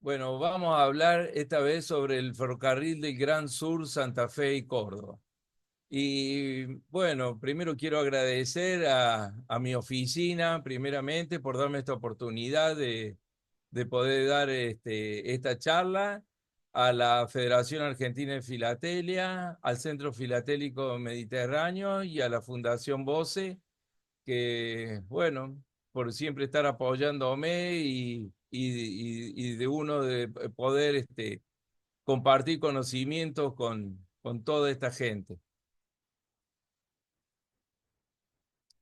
Bueno, vamos a hablar esta vez sobre el ferrocarril del Gran Sur, Santa Fe y Córdoba. Y bueno, primero quiero agradecer a mi oficina, primeramente, por darme esta oportunidad de poder dar esta charla, a la Federación Argentina de Filatelia, al Centro Filatélico Mediterráneo y a la Fundación Voce, que, bueno, por siempre estar apoyándome y de uno de poder compartir conocimientos con toda esta gente.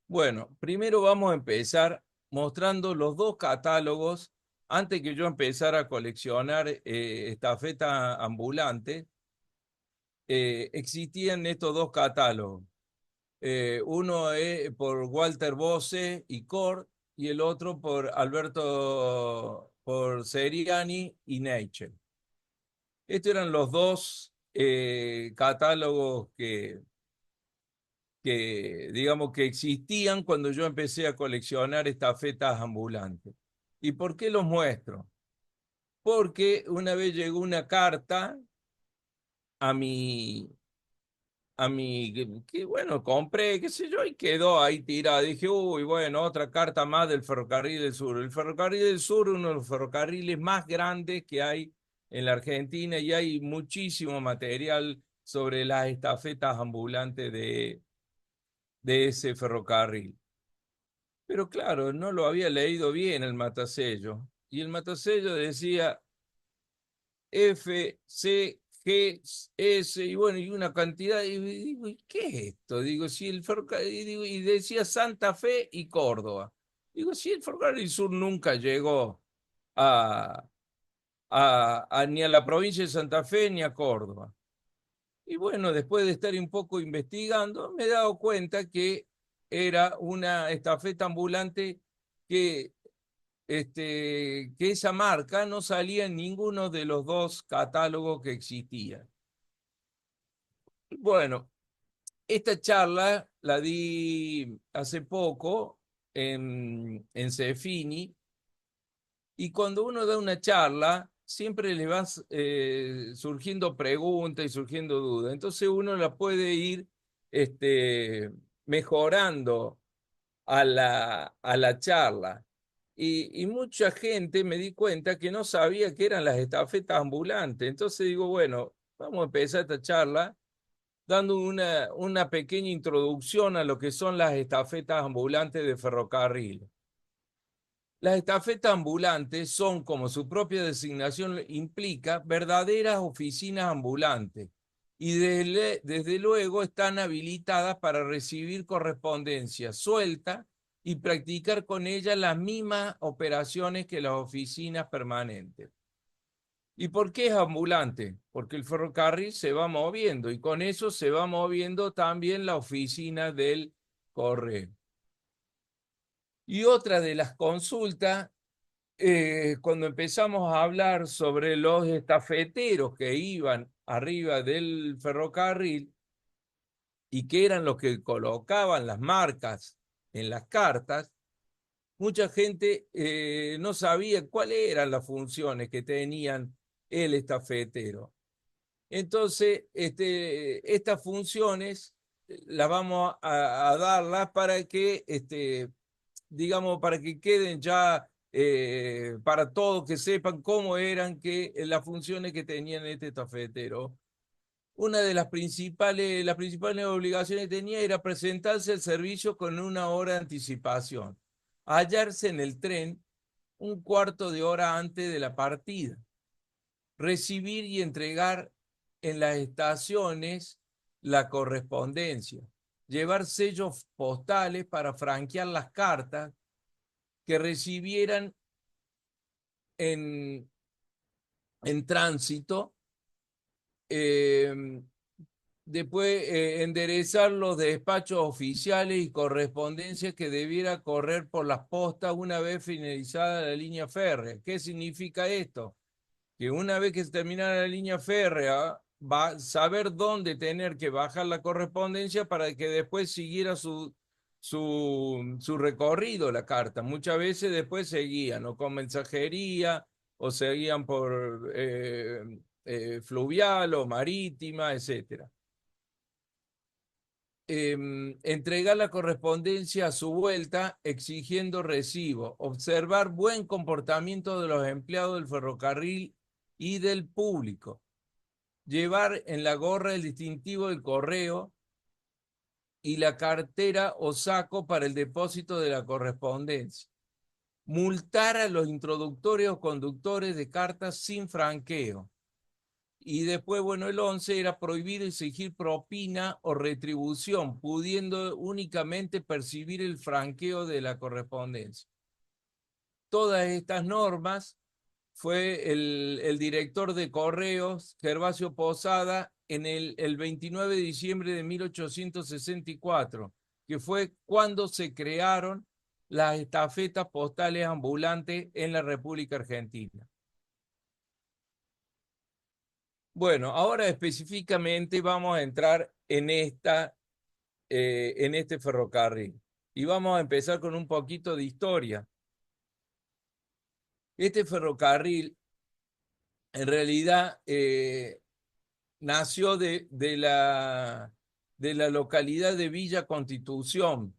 Bueno, primero vamos a empezar mostrando los dos catálogos. Antes que yo empezara a coleccionar estafeta ambulante, existían estos dos catálogos. Uno es por Walter Bose y Cort, y el otro por Seriani y Nature. Estos eran los dos catálogos digamos, que existían cuando yo empecé a coleccionar estafetas ambulantes. ¿Y por qué los muestro? Porque una vez llegó una carta a mi, bueno, compré, qué sé yo, y quedó ahí tirada. Dije, uy, bueno, otra carta más del Ferrocarril del Sur. El Ferrocarril del Sur es uno de los ferrocarriles más grandes que hay en la Argentina y hay muchísimo material sobre las estafetas ambulantes de ese ferrocarril. Pero claro, no lo había leído bien el matasello. Y el matasello decía F, C, G, S, y bueno, y una cantidad, y digo, ¿y qué es esto? Digo, si el ferrocarril, y decía Santa Fe y Córdoba. Digo, si el ferrocarril sur nunca llegó a, ni a la provincia de Santa Fe ni a Córdoba. Y bueno, después de estar un poco investigando, me he dado cuenta que era una estafeta ambulante que que esa marca no salía en ninguno de los dos catálogos que existían. Bueno, esta charla la di hace poco en Cefini, y cuando uno da una charla, siempre le van surgiendo preguntas y surgiendo dudas. Entonces uno la puede ir mejorando a la charla. Y mucha gente me di cuenta que no sabía qué eran las estafetas ambulantes. Entonces digo, bueno, vamos a empezar esta charla dando una pequeña introducción a lo que son las estafetas ambulantes de ferrocarril. Las estafetas ambulantes son, como su propia designación implica, verdaderas oficinas ambulantes y desde luego están habilitadas para recibir correspondencia suelta y practicar con ella las mismas operaciones que las oficinas permanentes. ¿Y por qué es ambulante? Porque el ferrocarril se va moviendo y con eso se va moviendo también la oficina del correo. Y otra de las consultas, cuando empezamos a hablar sobre los estafeteros que iban arriba del ferrocarril y que eran los que colocaban las marcas en las cartas, mucha gente no sabía cuáles eran las funciones que tenían el estafetero. Entonces, estas funciones las vamos a darlas para que digamos, para que queden ya para todos que sepan cómo eran las funciones que tenían este tafetero. Una de las principales obligaciones que tenía era presentarse al servicio con una hora de anticipación, hallarse en el tren un cuarto de hora antes de la partida, recibir y entregar en las estaciones la correspondencia, llevar sellos postales para franquear las cartas que recibieran en, en tránsito, eh, después enderezar los despachos oficiales y correspondencias que debiera correr por las postas una vez finalizada la línea férrea. ¿Qué significa esto? Que una vez que se terminara la línea férrea, va a saber dónde tener que bajar la correspondencia para que después siguiera su recorrido la carta. Muchas veces después seguía, ¿no? Con mensajería, o seguían por fluvial o marítima, etcétera. Entregar la correspondencia a su vuelta exigiendo recibo, observar buen comportamiento de los empleados del ferrocarril y del público, llevar en la gorra el distintivo del correo y la cartera o saco para el depósito de la correspondencia, multar a los introductores o conductores de cartas sin franqueo. Y después, bueno, el 11 era prohibido exigir propina o retribución, pudiendo únicamente percibir el franqueo de la correspondencia. Todas estas normas fue el director de Correos, Gervasio Posada, en el 29 de diciembre de 1864, que fue cuando se crearon las estafetas postales ambulantes en la República Argentina. Bueno, ahora específicamente vamos a entrar en este ferrocarril. Y vamos a empezar con un poquito de historia. Este ferrocarril, en realidad, nació de la localidad de Villa Constitución.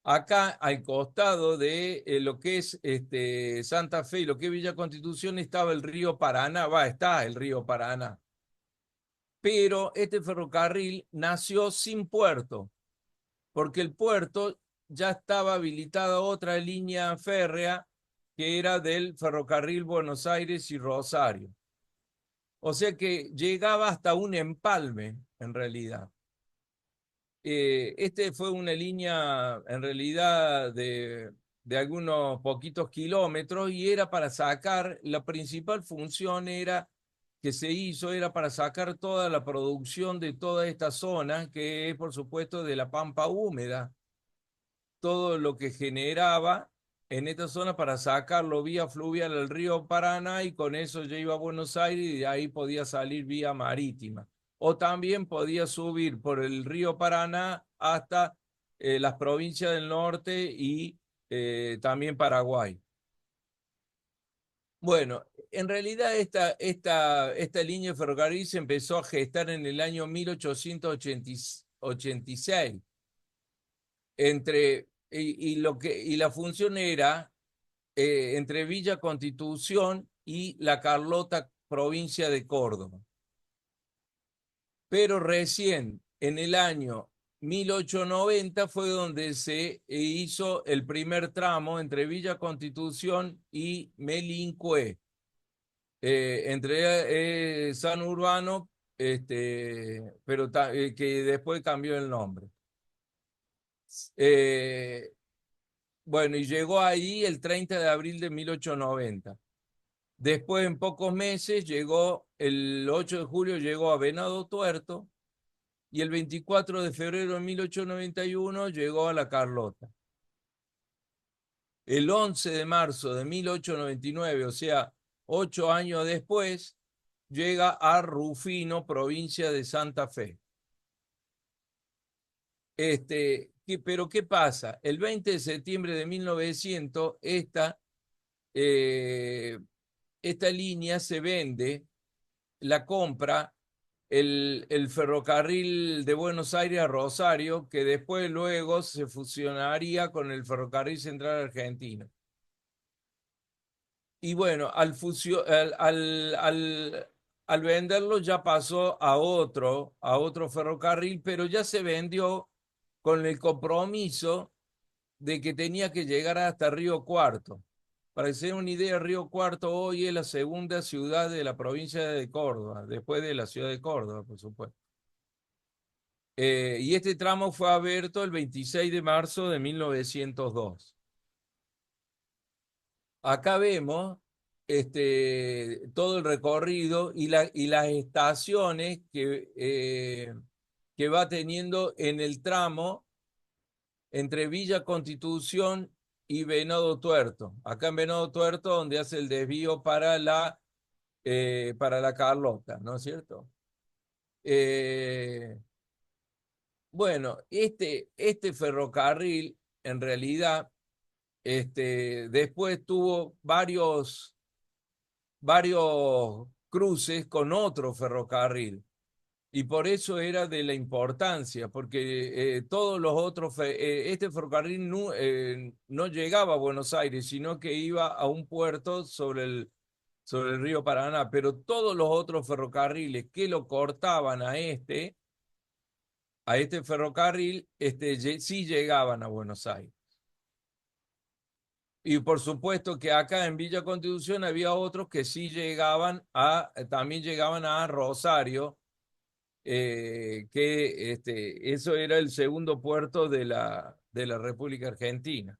Acá, al costado de lo que es Santa Fe y lo que es Villa Constitución, estaba el río Paraná, está el río Paraná. Pero este ferrocarril nació sin puerto, porque el puerto ya estaba habilitada otra línea férrea que era del ferrocarril Buenos Aires y Rosario. O sea que llegaba hasta un empalme, en realidad. Este fue una línea, en realidad, de algunos poquitos kilómetros y era para sacar, la principal función era que se hizo era para sacar toda la producción de toda esta zona, que es por supuesto de la pampa húmeda, todo lo que generaba en esta zona para sacarlo vía fluvial al río Paraná y con eso ya iba a Buenos Aires y de ahí podía salir vía marítima. O también podía subir por el río Paraná hasta las provincias del norte y también Paraguay. Bueno, en realidad esta línea de ferrocarril se empezó a gestar en el año 1886 y la función era entre Villa Constitución y La Carlota, provincia de Córdoba. Pero recién en el año 1890 fue donde se hizo el primer tramo entre Villa Constitución y Melincué, entre San Urbano, pero que después cambió el nombre. Eh, bueno, y llegó ahí el 30 de abril de 1890. Después, en pocos meses, llegó el 8 de julio, llegó a Venado Tuerto y el 24 de febrero de 1891 llegó a La Carlota. El 11 de marzo de 1899, o sea, 8 años después, llega a Rufino, provincia de Santa Fe. Pero ¿qué pasa? El 20 de septiembre de 1900, esta línea se vende, la compra el ferrocarril de Buenos Aires a Rosario, que después luego se fusionaría con el ferrocarril central argentino. Y bueno, al venderlo ya pasó a otro ferrocarril, pero ya se vendió con el compromiso de que tenía que llegar hasta Río Cuarto. Para que se den una idea, Río Cuarto hoy es la segunda ciudad de la provincia de Córdoba, después de la ciudad de Córdoba, por supuesto. Y este tramo fue abierto el 26 de marzo de 1902. Acá vemos todo el recorrido y las estaciones que va teniendo en el tramo entre Villa Constitución y Venado Tuerto. Acá en Venado Tuerto, donde hace el desvío para la Carlota, ¿no es cierto? Bueno, este ferrocarril, en realidad, después tuvo varios cruces con otro ferrocarril. Y por eso era de la importancia, porque todos los otros, este ferrocarril no llegaba a Buenos Aires, sino que iba a un puerto sobre el río Paraná, pero todos los otros ferrocarriles que lo cortaban a este ferrocarril, sí llegaban a Buenos Aires. Y por supuesto que acá en Villa Constitución había otros que sí también llegaban a Rosario, que eso era el segundo puerto de la República Argentina.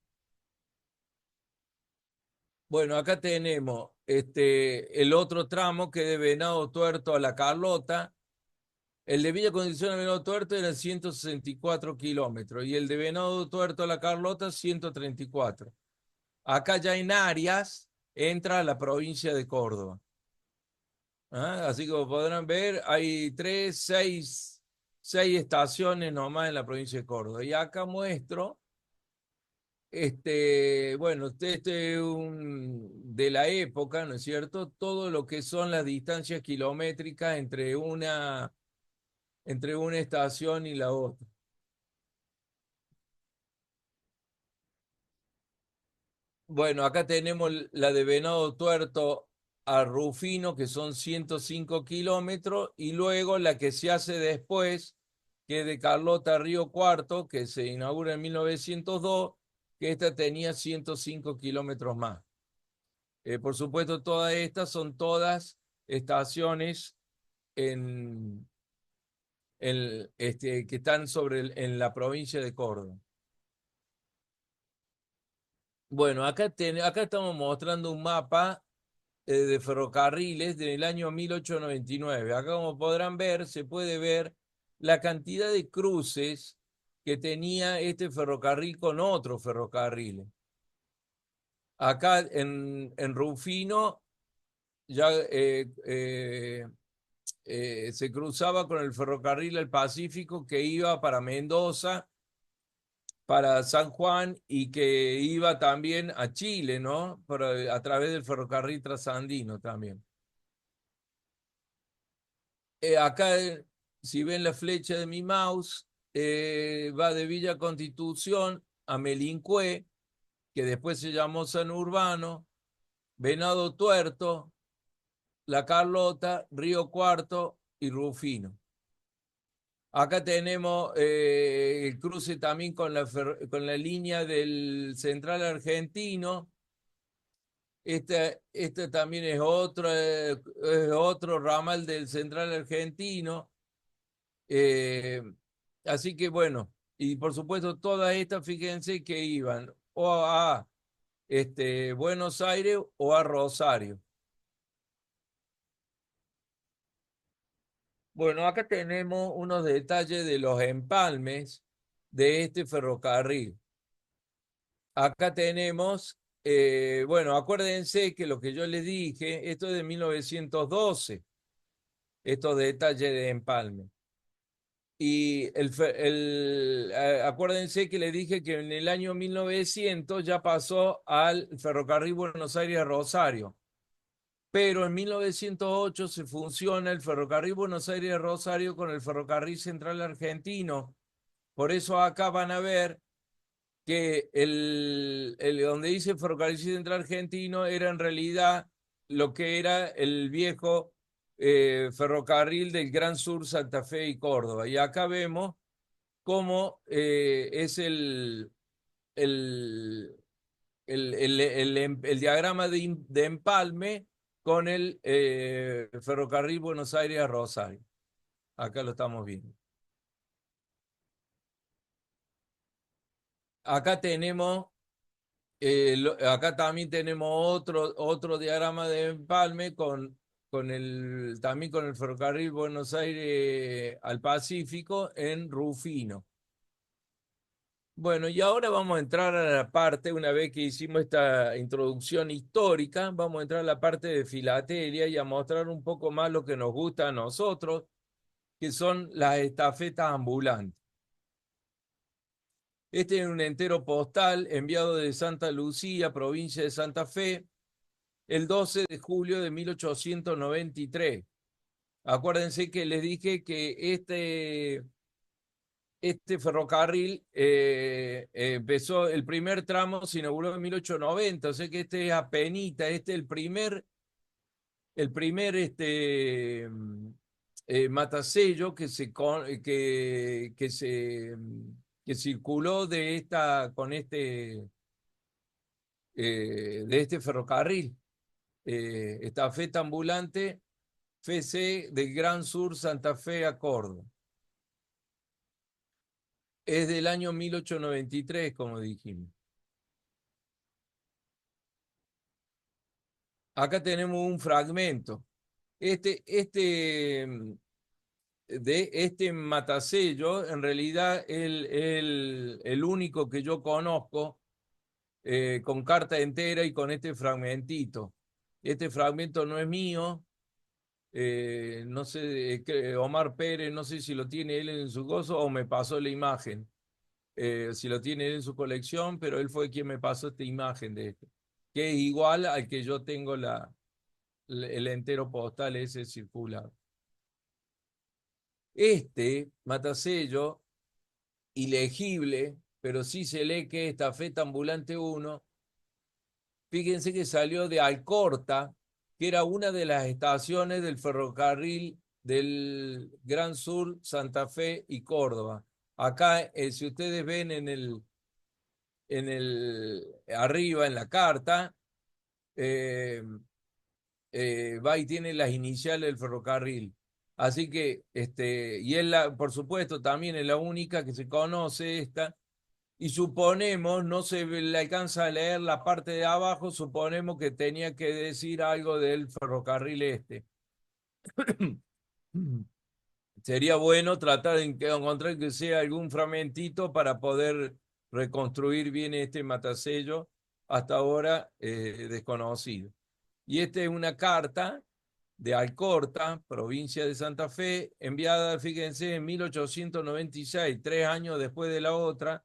Bueno, acá tenemos el otro tramo que de Venado Tuerto a La Carlota. El de Villa Constitución a Venado Tuerto eran 164 kilómetros y el de Venado Tuerto a La Carlota 134. Acá ya en Arias entra la provincia de Córdoba. ¿Ah? Así que como podrán ver, hay seis estaciones nomás en la provincia de Córdoba. Y acá muestro, bueno, de la época, ¿no es cierto? Todo lo que son las distancias kilométricas entre una estación y la otra. Bueno, acá tenemos la de Venado Tuerto a Rufino, que son 105 kilómetros, y luego la que se hace después, que es de Carlota a Río Cuarto, que se inaugura en 1902, que esta tenía 105 kilómetros más. Por supuesto, todas estas son todas estaciones en, que están en la provincia de Córdoba. Bueno, acá estamos mostrando un mapa de ferrocarriles del año 1899. Acá, como podrán ver, se puede ver la cantidad de cruces que tenía este ferrocarril con otros ferrocarriles. Acá en Rufino ya se cruzaba con el ferrocarril El Pacífico que iba para Mendoza, para San Juan y que iba también a Chile, ¿no? A través del ferrocarril trasandino también. Acá, si ven la flecha de mi mouse, va de Villa Constitución a Melincué, que después se llamó San Urbano, Venado Tuerto, La Carlota, Río Cuarto y Rufino. Acá tenemos el cruce también con la línea del Central Argentino. Este también es otro ramal del Central Argentino. Eh, Así que bueno, y por supuesto todas estas, fíjense que iban o a Buenos Aires o a Rosario. Bueno, acá tenemos unos detalles de los empalmes de este ferrocarril. Acá tenemos, bueno, acuérdense que lo que yo les dije, esto es de 1912, estos detalles de empalme. Y acuérdense que le dije que en el año 1900 ya pasó al ferrocarril Buenos Aires a Rosario, pero en 1908 se fusiona el ferrocarril Buenos Aires a Rosario con el ferrocarril Central Argentino. Por eso acá van a ver que donde dice Ferrocarril Central Argentino era en realidad lo que era el viejo ferrocarril del Gran Sur, Santa Fe y Córdoba. Y acá vemos cómo es el, el diagrama de empalme con el ferrocarril Buenos Aires a Rosario. Acá lo estamos viendo. Acá tenemos acá también tenemos otro diagrama de empalme también con el ferrocarril Buenos Aires al Pacífico en Rufino. Bueno, y ahora vamos a entrar a la parte, una vez que hicimos esta introducción histórica, vamos a entrar a la parte de filatelia y a mostrar un poco más lo que nos gusta a nosotros, que son las estafetas ambulantes. Este es un entero postal enviado de Santa Lucía, provincia de Santa Fe, el 12 de julio de 1893. Acuérdense que les dije que este ferrocarril empezó, el primer tramo se inauguró en 1890, o sea que este es apenita, este es el primer matasello que circuló de este ferrocarril. Estafeta ambulante FC del Gran Sur Santa Fe a Córdoba. Es del año 1893, como dijimos. Acá tenemos un fragmento. De este matasello, en realidad, el único que yo conozco con carta entera y con este fragmentito. Este fragmento no es mío. No sé, Omar Pérez, no sé si lo tiene él en su gozo o me pasó la imagen. Si lo tiene él en su colección, pero él fue quien me pasó esta imagen de este, que es igual al que yo tengo el entero postal ese circular. Este matasello, ilegible, pero sí se lee que es Estafeta Ambulante 1, fíjense que salió de Alcorta, que era una de las estaciones del ferrocarril del Gran Sur, Santa Fe y Córdoba. Acá, si ustedes ven arriba en la carta, eh, va y tiene las iniciales del ferrocarril. Así que, y por supuesto, también es la única que se conoce esta, y suponemos, no se le alcanza a leer la parte de abajo, suponemos que tenía que decir algo del ferrocarril este. Sería bueno tratar de encontrar que sea algún fragmentito para poder reconstruir bien este matasello, hasta ahora desconocido. Y esta es una carta de Alcorta, provincia de Santa Fe, enviada, fíjense, en 1896, 3 años después de la otra,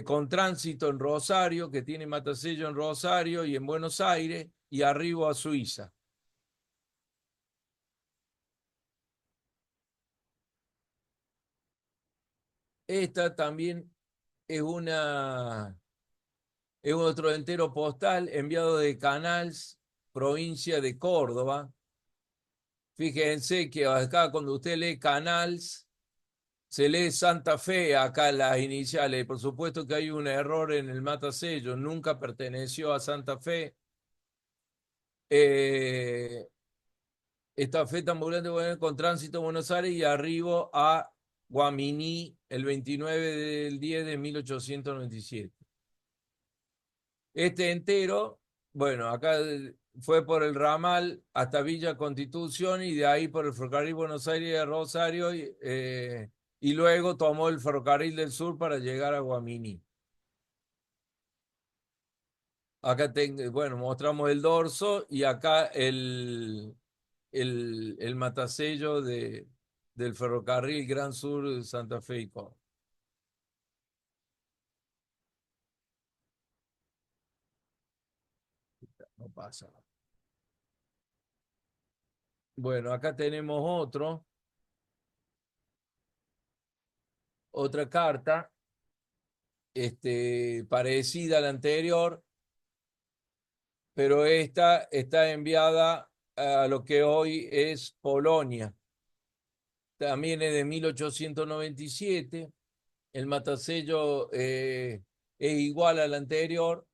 con tránsito en Rosario, que tiene matasello en Rosario y en Buenos Aires, y arribo a Suiza. Esta también es es otro entero postal enviado de Canals, provincia de Córdoba. Fíjense que acá cuando usted lee Canals, se lee Santa Fe acá las iniciales. Por supuesto que hay un error en el matasello, nunca perteneció a Santa Fe. Eh, Estafeta ambulante con tránsito a Buenos Aires y arribo a Guaminí el 29 del 10 de 1897. Este entero, bueno, acá fue por el ramal hasta Villa Constitución y de ahí por el ferrocarril Buenos Aires a Rosario y luego tomó el ferrocarril del sur para llegar a Guaminí. Acá bueno, mostramos el dorso y acá el matasello del ferrocarril Gran Sur de Santa Fe y Córdoba. No pasa. Bueno, acá tenemos otra carta, parecida a la anterior, pero esta está enviada a lo que hoy es Polonia. También es de 1897. El matasello es igual al anterior.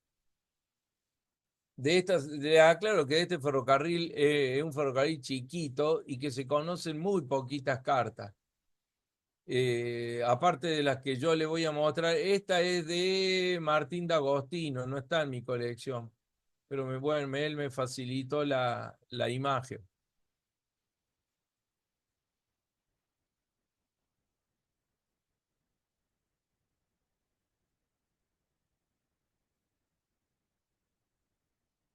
Claro que este ferrocarril es un ferrocarril chiquito y que se conocen muy poquitas cartas. Aparte de las que yo le voy a mostrar, esta es de Martín D'Agostino, no está en mi colección, pero bueno, él me facilitó la imagen.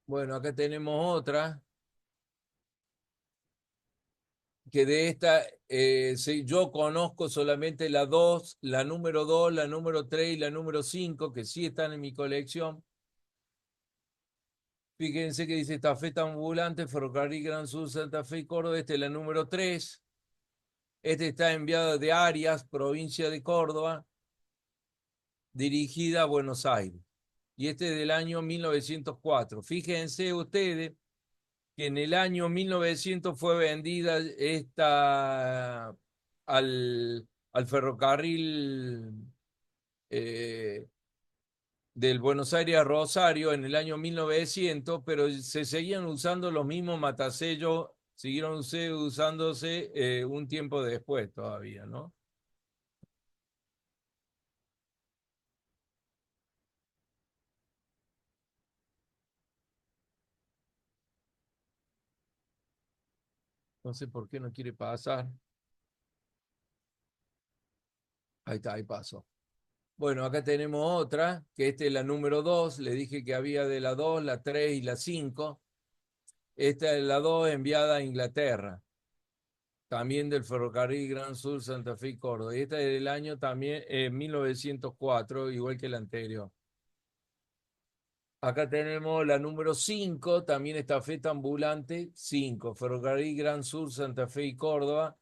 Bueno, acá tenemos otra, que de esta sí, yo conozco solamente la 2, la número 2, la número 3 y la número 5, que sí están en mi colección. Fíjense que dice estafeta ambulante, Ferrocarril Gran Sur, Santa Fe y Córdoba. Esta es la número 3. Este está enviado de Arias, provincia de Córdoba, dirigida a Buenos Aires. Y este es del año 1904. Fíjense ustedes que en el año 1900 fue vendida esta al ferrocarril eh, del Buenos Aires a Rosario en el año 1900, pero se seguían usando los mismos matasellos, siguieron usándose un tiempo después todavía, ¿no? No sé por qué no quiere pasar. Ahí está, ahí pasó. Bueno, acá tenemos otra, que esta es la número 2. Le dije que había de la 2, la 3 y la 5. Esta es la 2 enviada a Inglaterra, también del ferrocarril Gran Sur, Santa Fe y Córdoba. Y esta es del año también 1904, igual que la anterior. Acá tenemos la número 5, también estafeta ambulante, 5, ferrocarril Gran Sur, Santa Fe y Córdoba.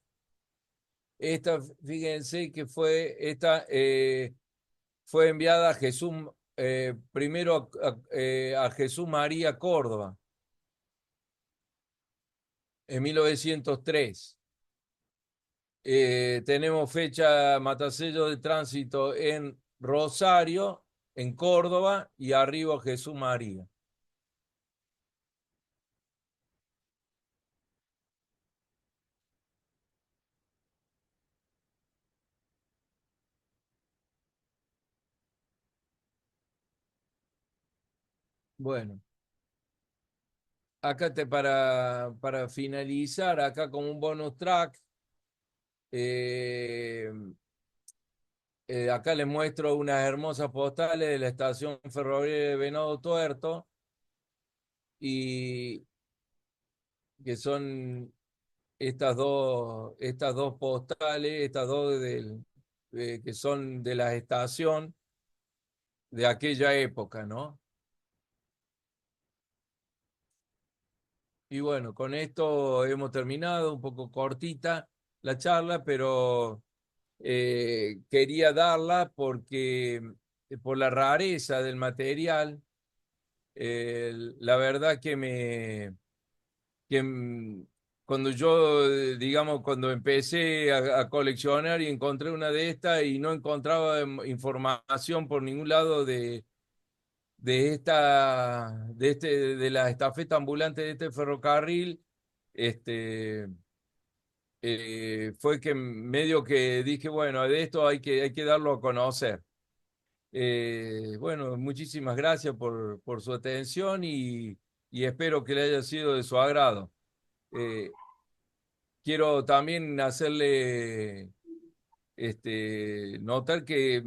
Esta, fíjense que fue enviada a Jesús, primero a Jesús María Córdoba, en 1903. Tenemos fecha matasello de tránsito en Rosario, en Córdoba y arriba Jesús María. Bueno, acá para finalizar, acá como un bonus track, eh, acá les muestro unas hermosas postales de la estación ferroviaria de Venado Tuerto y que son estas dos postales, estas dos que son de la estación de aquella época, ¿no? Y bueno, con esto hemos terminado, un poco cortita la charla, pero quería darla porque por la rareza del material, la verdad que cuando yo, digamos, cuando empecé a coleccionar y encontré una de estas y no encontraba información por ningún lado de la estafeta ambulante de este ferrocarril, este, fue que medio que dije, bueno, de esto hay que darlo a conocer. Bueno, muchísimas gracias por su atención y espero que le haya sido de su agrado. Eh, Quiero también hacerle notar que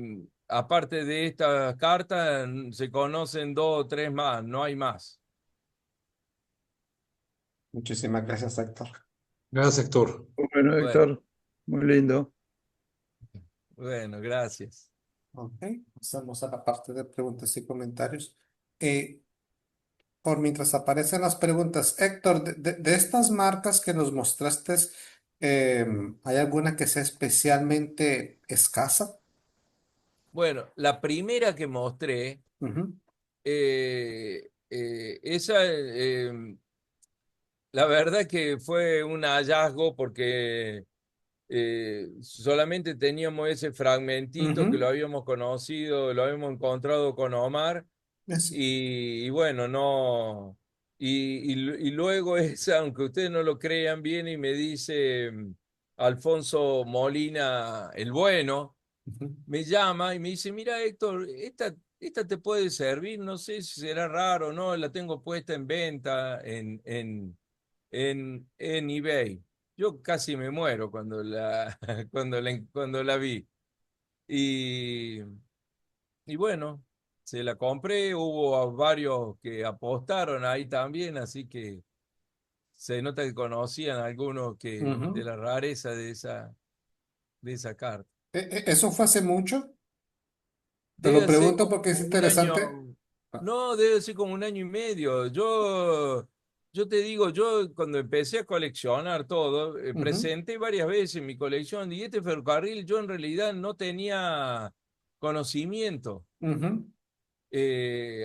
aparte de estas cartas se conocen dos o tres más, no hay más. Muchísimas gracias, Héctor. Gracias, Héctor. Bueno, Bueno, Héctor, muy lindo. bueno, gracias. Ok, pasamos a la parte de preguntas y comentarios. Eh, por mientras aparecen las preguntas, Héctor, de estas marcas que nos mostraste, ¿hay alguna que sea especialmente escasa? Bueno, la primera que mostré, Ujú, esa, la verdad que fue un hallazgo porque solamente teníamos ese fragmentito que lo ujú, habíamos conocido, lo habíamos encontrado con Omar es- y bueno, no. Y luego esa, aunque ustedes no lo crean, viene y me dice Alfonso Molina, el bueno, ujú, me llama y me dice, mira Héctor, esta te puede servir, no sé si será raro o no, la tengo puesta en venta en eBay. Yo casi me muero cuando la vi. Y, y bueno, se la compré, hubo a varios que apostaron ahí también, así que se nota que conocían algunos de ujú. la rareza de esa carta. ¿Eso fue hace mucho? Te lo Debe ser pregunto como porque es un interesante. año, No, debe ser como un año y medio. Yo te digo, yo cuando empecé a coleccionar todo, Ujú, presenté varias veces mi colección y este ferrocarril yo en realidad no tenía conocimiento. ujú,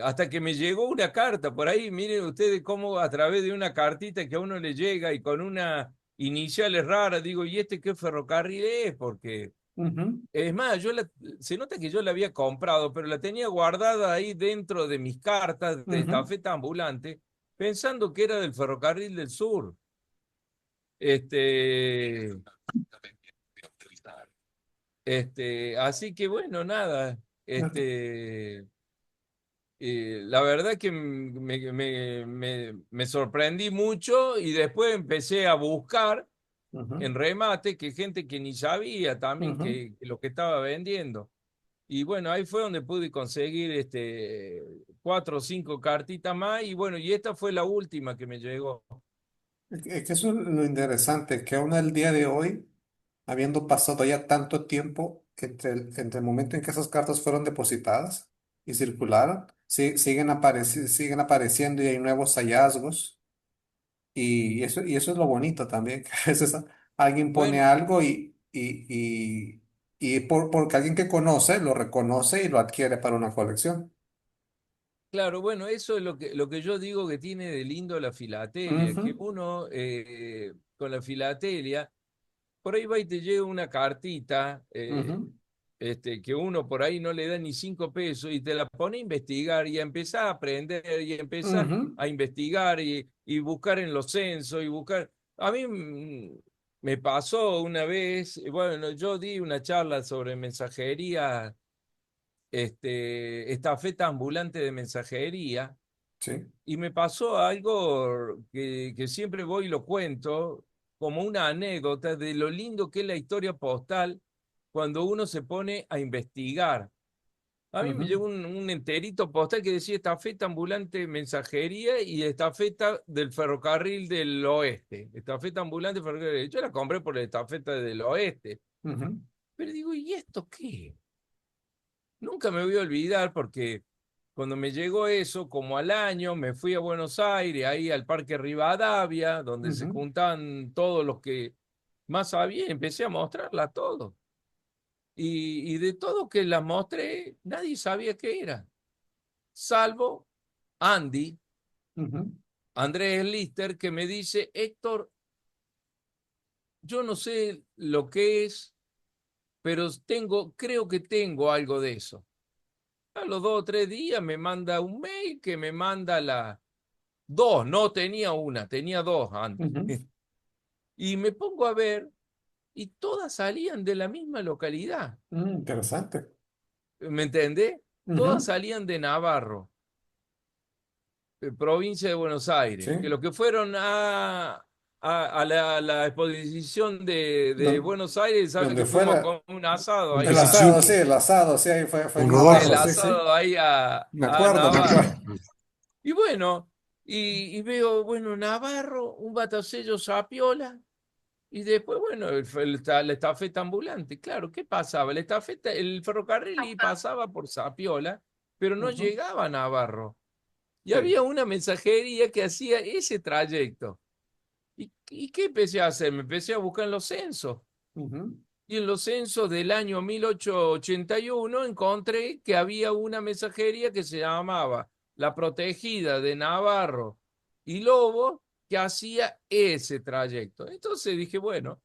Hasta que me llegó una carta por ahí, miren ustedes cómo a través de una cartita que a uno le llega y con una iniciales rara, digo, ¿y este qué ferrocarril es? Porque ujú, es más, se nota que yo la había comprado, pero la tenía guardada ahí dentro de mis cartas de ujú. estafeta ambulante, pensando que era del Ferrocarril del Sur. Este, así que bueno, nada. La verdad que me sorprendí mucho y después empecé a buscar Ujú, en remate que gente que ni sabía también ujú. que lo que estaba vendiendo. Y bueno, ahí fue donde pude conseguir cuatro o cinco cartitas más. Y bueno, y esta fue la última que me llegó. Es que eso es lo interesante, que aún al día de hoy, habiendo pasado ya tanto tiempo entre el momento en que esas cartas fueron depositadas y circularon, siguen apareciendo y hay nuevos hallazgos. Y eso es lo bonito también, que a veces alguien pone Bueno, algo porque alguien que conoce lo reconoce y lo adquiere para una colección. claro, bueno, eso es lo que yo digo que tiene de lindo la filatelia, Ujú, que uno con la filatelia, por ahí va y te llega una cartita, ujú, que uno por ahí no le da ni 5 pesos y te la pone a investigar y a empezar a aprender y a empezar ujú, a investigar y buscar en los censos y buscar. A mí me pasó una vez, bueno, yo di una charla sobre mensajería, estafeta ambulante de mensajería sí. y me pasó algo que siempre voy y lo cuento como una anécdota de lo lindo que es la historia postal cuando uno se pone a investigar. A mí me Ujú, llegó un enterito postal que decía estafeta ambulante mensajería y estafeta del ferrocarril del oeste. Estafeta ambulante ferrocarril. Yo la compré por la estafeta del oeste. ujú, Pero digo, ¿y esto qué? Nunca me voy a olvidar porque cuando me llegó eso, como al año, me fui a Buenos Aires, ahí al Parque Rivadavia, donde se ujú, juntaban todos los que más sabían, empecé a mostrarla todo. Y de todo que las mostré, nadie sabía qué era, salvo Andy, ujú, Andrés Lister, que me dice, Héctor, yo no sé lo que es, pero creo que tengo algo de eso. A los 2 o 3 días me manda un mail que me manda dos, no tenía una, tenía dos Andy. ujú. Y me pongo a ver y todas salían de la misma localidad. Interesante. ¿Me entendés? Todas Ujú, salían de Navarro, provincia de Buenos Aires, que sí. los que fueron a la exposición de Don- Buenos Aires, sabe donde que fuimos a fuera comer un asado Donde ahí el se asado, sí, presentó el asado, sí, ahí fue con en el Navarro, Rodolfo. sí, sí. asado ahí Me a acuerdo, me acuerdo. Navarro. Y bueno, y veo, bueno, Navarro, un batacello Sapiola, y después, bueno, la estafeta ambulante. Claro, ¿qué pasaba? La estafeta, el ferrocarril y pasaba por Sapiola, pero no Ujú, llegaba a Navarro. Y sí. había una mensajería que hacía ese trayecto. ¿Y qué empecé a hacer? Me empecé a buscar en los censos. Ujú, Y en los censos del año 1881 encontré que había una mensajería que se llamaba La Protegida de Navarro y Lobo, que hacía ese trayecto. Entonces dije, bueno,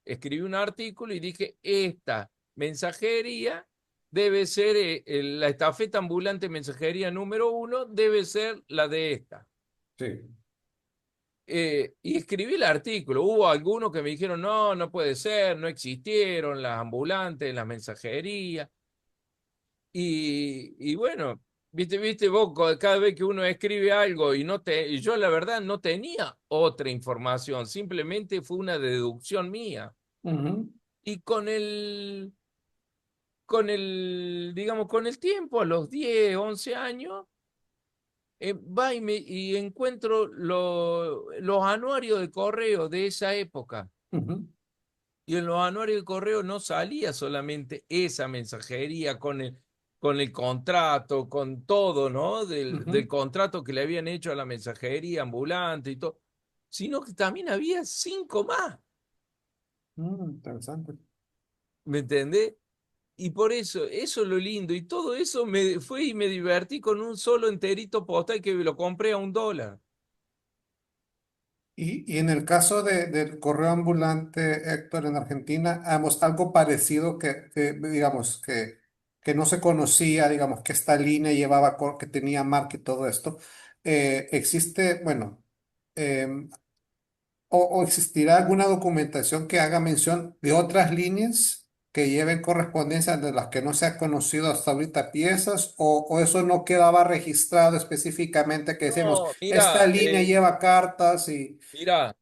escribí un artículo y dije, esta mensajería debe ser la estafeta ambulante mensajería número 1, debe ser la de esta. sí. Y escribí el artículo. Hubo algunos que me dijeron, no, no puede ser, no existieron las ambulantes, las mensajerías. Y bueno, viste vos, cada vez que uno escribe algo y yo la verdad no tenía otra información, simplemente fue una deducción mía. Ujú, Y digamos, con el tiempo, a los 10 11 años, va y encuentro los anuarios de correo de esa época. ujú, Y en los anuarios de correo no salía solamente esa mensajería con con el contrato, con todo, ¿no? Del Ujú. contrato que le habían hecho a la mensajería ambulante y todo, sino que también había cinco más, Interesante. ¿me entendés? Y por eso es lo lindo, y todo eso me fui y me divertí con un solo enterito postal que lo compré a $1. Y en el caso del correo ambulante, Héctor, en Argentina, algo parecido digamos, que no se conocía, digamos, que esta línea llevaba, que tenía marca y todo esto. Existe, bueno, em, o existirá alguna documentación que haga mención de otras líneas que lleven correspondencia de las que no se ha conocido hasta ahorita piezas, o eso no quedaba registrado específicamente que decimos, No, esta mira, línea lleva cartas y... mira,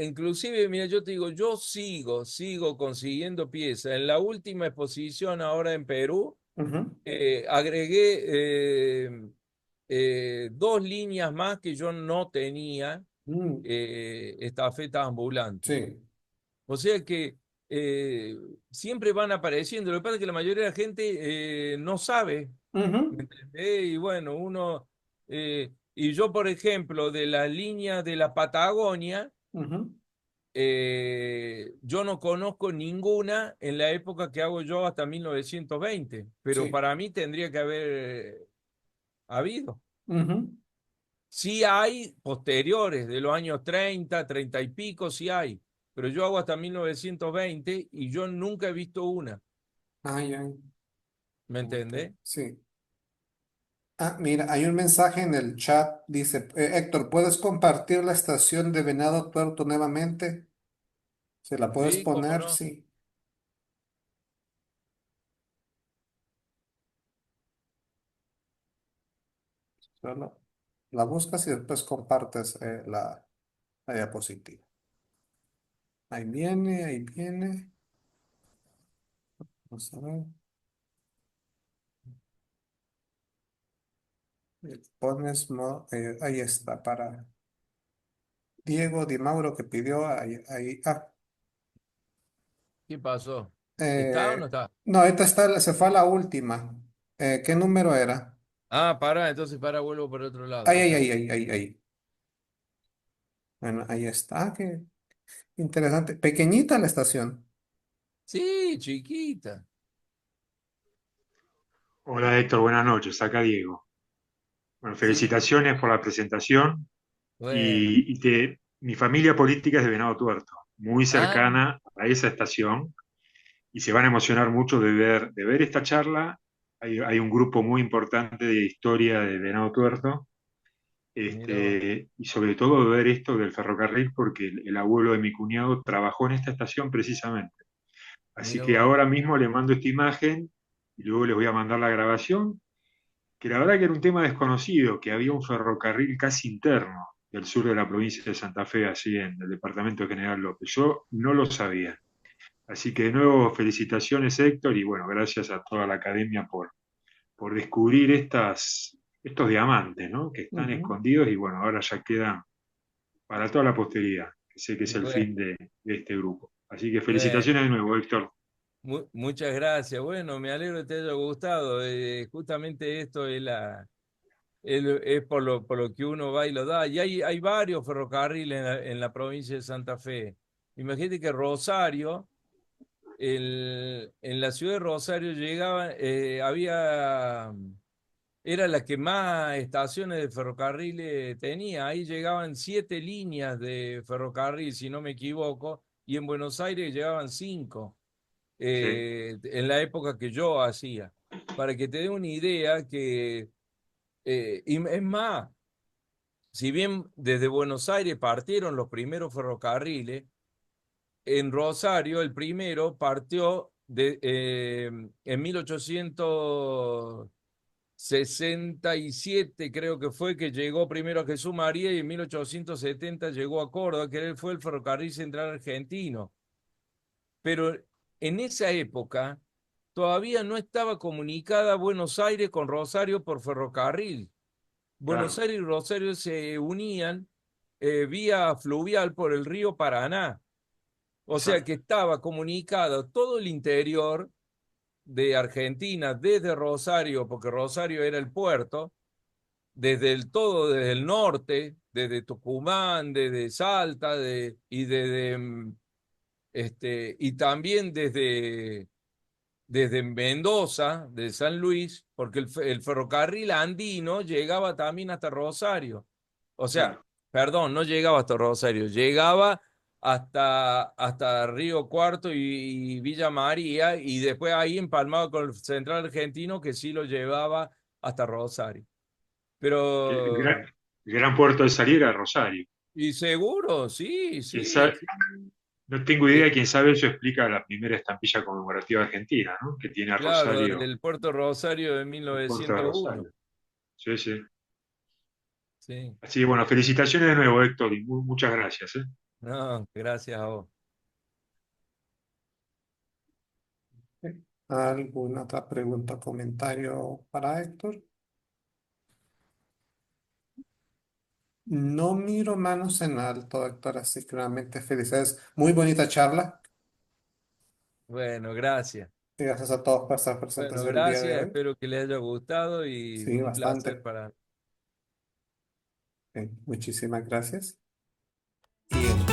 inclusive, mira, yo te digo, yo sigo consiguiendo piezas. En la última exposición ahora en Perú, Ujú. agregué dos líneas más que yo no tenía, Mm, estafetas ambulantes. sí. O sea que eh, siempre van apareciendo. Lo que pasa es que la mayoría de la gente no sabe, ¿me Ujú, entendés? Y bueno, y yo, por ejemplo, de la línea de la Patagonia, ujú, yo no conozco ninguna en la época que hago yo hasta 1920, pero sí. para mí tendría que haber habido. Ujú. Sí hay posteriores, de los años 30, 30 y pico, sí hay, pero yo hago hasta 1920 y yo nunca he visto una, Ay, ay. ¿me Ok, entendés? sí. Ah, mira, hay un mensaje en el chat, dice, Héctor, ¿puedes compartir la estación de Venado Tuerto nuevamente? ¿Se la puedes Sí, cómo poner? no. Sí. Solo la buscas y después compartes la diapositiva. Ahí viene, ahí viene. Vamos a ver. Ahí está, para Diego Di Mauro que pidió ahí, ahí. ¿Qué pasó? ¿Está o no Eh, está? no, esta está, se fue a la última. ¿Qué número era? Ah, pará, entonces para, vuelvo por otro lado, Ahí, ahí ahí, está. ahí, ahí, ahí, ahí. Bueno, ahí está. Qué interesante. Pequeñita la estación. Sí, chiquita. Hola Héctor, buenas noches. Acá Diego. Bueno, Sí, felicitaciones por la presentación bueno. mi familia política es de Venado Tuerto, muy Ah, cercana a esa estación y se van a emocionar mucho de ver esta charla. Hay un grupo muy importante de historia de Venado Tuerto, mira vos, y sobre todo de ver esto del ferrocarril porque el abuelo de mi cuñado trabajó en esta estación precisamente. Así mira que vos. ahora mismo le mando esta imagen y luego les voy a mandar la grabación, que la verdad que era un tema desconocido, que había un ferrocarril casi interno del sur de la provincia de Santa Fe, así en el departamento de General López. Yo no lo sabía. Así que de nuevo, felicitaciones Héctor y bueno, gracias a toda la academia por descubrir estos diamantes, ¿no? Que están Ujú. escondidos y bueno, ahora ya quedan para toda la posteridad, que sé que es el Bueno, fin de este grupo. Así que bueno. felicitaciones de nuevo, Héctor. Muchas gracias. Bueno, me alegro que te haya gustado. Justamente esto es por lo que uno va y lo da. Y hay varios ferrocarriles en la provincia de Santa Fe. Imagínate que Rosario, en la ciudad de Rosario era la que más estaciones de ferrocarriles tenía. Ahí llegaban 7 líneas de ferrocarril, si no me equivoco, y en Buenos Aires llegaban 5 Sí, en la época que yo hacía. Para que te dé una idea y es más, si bien desde Buenos Aires partieron los primeros ferrocarriles, en Rosario el primero partió en 1867, creo que fue, que llegó primero a Jesús María y en 1870 llegó a Córdoba, que fue el ferrocarril central argentino. Pero en esa época todavía no estaba comunicada Buenos Aires con Rosario por ferrocarril. Buenos claro, Aires y Rosario se unían vía fluvial por el río Paraná. O sea que exacto. estaba comunicado todo el interior de Argentina desde Rosario, porque Rosario era el puerto, desde el norte, desde Tucumán, desde Salta, y también desde Mendoza, de San Luis, porque el ferrocarril andino llegaba también hasta Rosario. O sea, Claro. perdón, no llegaba hasta Rosario, llegaba hasta Río Cuarto y Villa María, y después ahí empalmado con el Central Argentino, que sí lo llevaba hasta Rosario. Que Pero, el gran puerto de salida era Rosario. y seguro, sí, Quién sí, sabe, sí. no tengo idea, Eh, quién sabe, eso explica la primera estampilla conmemorativa argentina, ¿no? Que tiene a claro, Rosario, del Puerto Rosario de el puerto de 1901. Rosario. Sí, sí. Sí, Así que bueno, felicitaciones de nuevo, Héctor, y muchas gracias, ¿eh? no, gracias a vos. ¿Alguna otra pregunta o comentario para Héctor? No miro manos en alto, Héctor, así que realmente felicidades. Muy bonita charla Bueno, gracias. y gracias a todos por estar presentes Bueno, el día de gracias, hoy. espero que les haya gustado y Sí, un placer bastante. para... Muchísimas gracias. Y